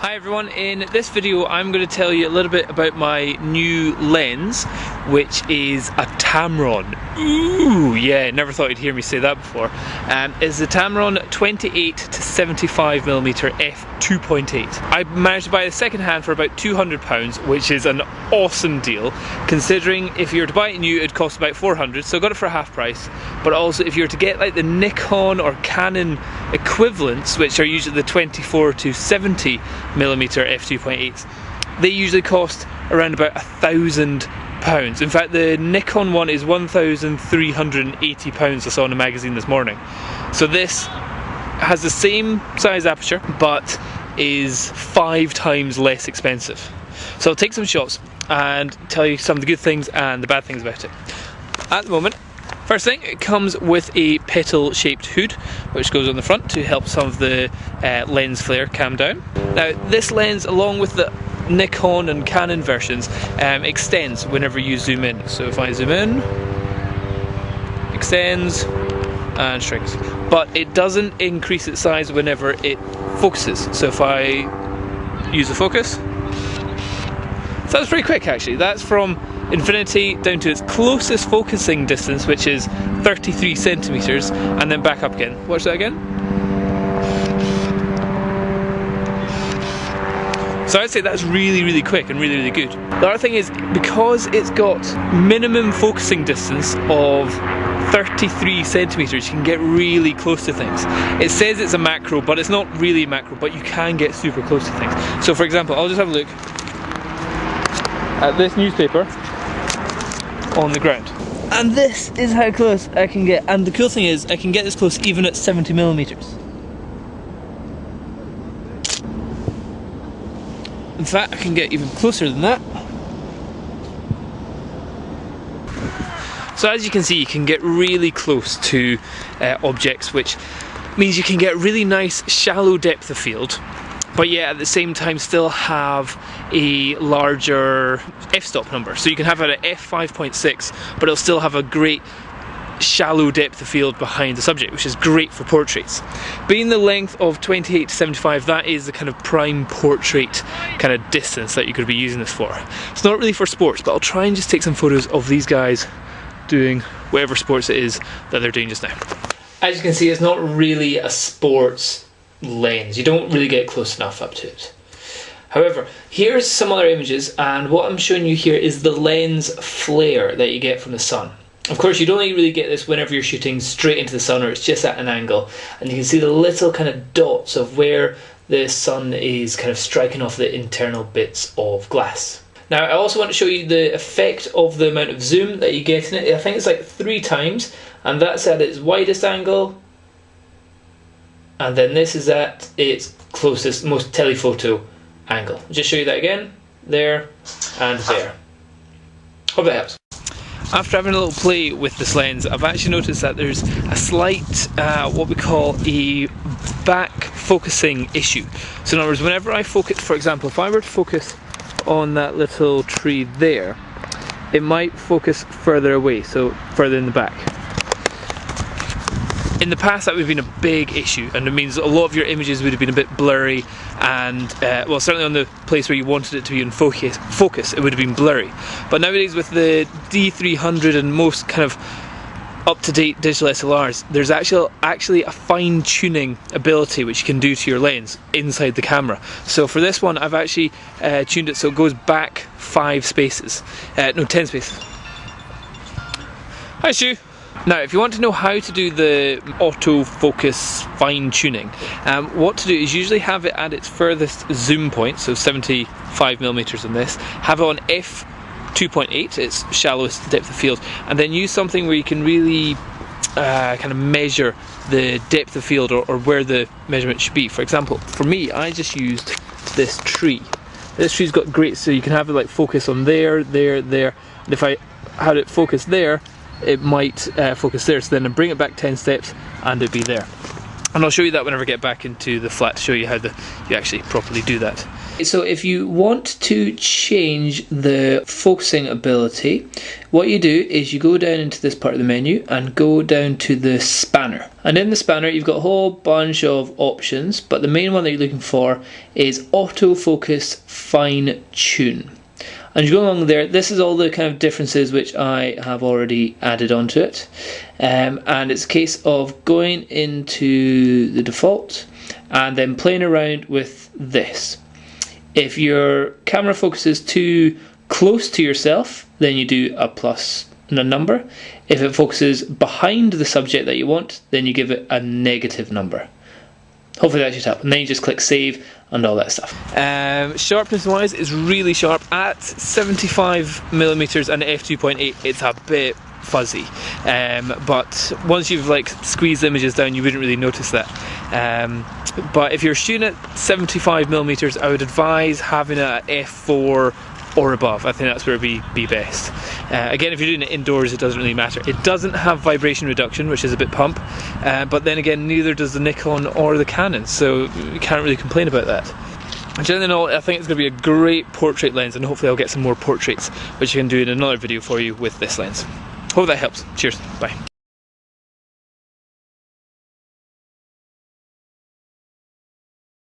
Hi everyone, in this video I'm going to tell you a little bit about my new lens, which is a Tamron. Ooh, yeah, never thought you'd hear me say that before. It's the Tamron 28 to 75mm f2.8. I managed to buy it second hand for about £200, which is an awesome deal, considering if you were to buy it new it'd cost about £400, so I got it for half price. But also if you were to get like the Nikon or Canon equivalents, which are usually the 24 to 70mm f2.8s, they usually cost around about £1,000. In fact, the Nikon one is £1,380 I saw in a magazine this morning. So this has the same size aperture but is 5 times less expensive. So I'll take some shots and tell you some of the good things and the bad things about it. At the moment, first thing, it comes with a petal shaped hood which goes on the front to help some of the lens flare calm down. Now this lens, along with the Nikon and Canon versions, extends whenever you zoom in. So if I zoom in, extends and shrinks, but it doesn't increase its size whenever it focuses. So if I use the focus, so that's pretty quick actually. That's from infinity down to its closest focusing distance, which is 33 centimeters, and then back up again. Watch that again. So I'd say that's really quick and really good. The other thing is, because it's got minimum focusing distance of 33 centimeters, you can get really close to things. It says it's a macro, but it's not really a macro, but you can get super close to things. So for example, I'll just have a look at this newspaper on the ground. And this is how close I can get. And the cool thing is, I can get this close even at 70mm. In fact, I can get even closer than that. So as you can see, you can get really close to objects, which means you can get really nice shallow depth of field, but yet at the same time still have a larger f-stop number. So you can have it at f5.6, but it'll still have a great shallow depth of field behind the subject, which is great for portraits. Being the length of 28 to 75, that is the kind of prime portrait kind of distance that you could be using this for. It's not really for sports, but I'll try and just take some photos of these guys doing whatever sports it is that they're doing just now. As you can see, it's not really a sports lens. You don't really get close enough up to it. However, here's some other images, and what I'm showing you here is the lens flare that you get from the sun. Of course, you'd only really get this whenever you're shooting straight into the sun or it's just at an angle, and you can see the little kind of dots of where the sun is kind of striking off the internal bits of glass. Now I also want to show you the effect of the amount of zoom that you get in it. I think it's like 3 times, and that's at its widest angle, and then this is at its closest, most telephoto angle. I'll just show you that again, there and there. Hope that helps. After having a little play with this lens, I've actually noticed that there's a slight, what we call a back focusing issue. So in other words, whenever I focus, for example, if I were to focus on that little tree there, it might focus further away, so further in the back. In the past that would have been a big issue, and it means a lot of your images would have been a bit blurry, and well, certainly on the place where you wanted it to be in focus, it would have been blurry. But nowadays with the D300 and most kind of up-to-date digital SLRs, there's actually a fine-tuning ability which you can do to your lens inside the camera. So for this one, I've actually tuned it so it goes back 10 spaces. Hi Stu! Now, if you want to know how to do the autofocus fine-tuning, what to do is usually have it at its furthest zoom point, so 75mm on this, have it on f2.8, its shallowest depth of field, and then use something where you can really kind of measure the depth of field or where the measurement should be. For example, for me, I just used this tree. This tree's got great, so you can have it like focus on there, and if I had it focus there, it might focus there, so then I bring it back 10 steps and it'd be there. And I'll show you that whenever I get back into the flat to show you how you actually properly do that. So if you want to change the focusing ability, what you do is you go down into this part of the menu and go down to the spanner. And in the spanner you've got a whole bunch of options, but the main one that you're looking for is Autofocus Fine-Tune. And you go along there, this is all the kind of differences which I have already added onto it. And it's a case of going into the default and then playing around with this. If your camera focuses too close to yourself, then you do a plus and a number. If it focuses behind the subject that you want, then you give it a negative number. Hopefully that should help. And then you just click save and all that stuff. Sharpness wise, it's really sharp. At 75mm and f2.8, it's a bit fuzzy. But once you've like squeezed the images down, you wouldn't really notice that. But if you're shooting at 75mm, I would advise having it at f4 or above. I think that's where it'd be best. Again, if you're doing it indoors, it doesn't really matter. It doesn't have vibration reduction, which is a bit pump, but then again, neither does the Nikon or the Canon, so you can't really complain about that. Generally in all, I think it's going to be a great portrait lens, and hopefully I'll get some more portraits, which I can do in another video for you with this lens. Hope that helps. Cheers. Bye.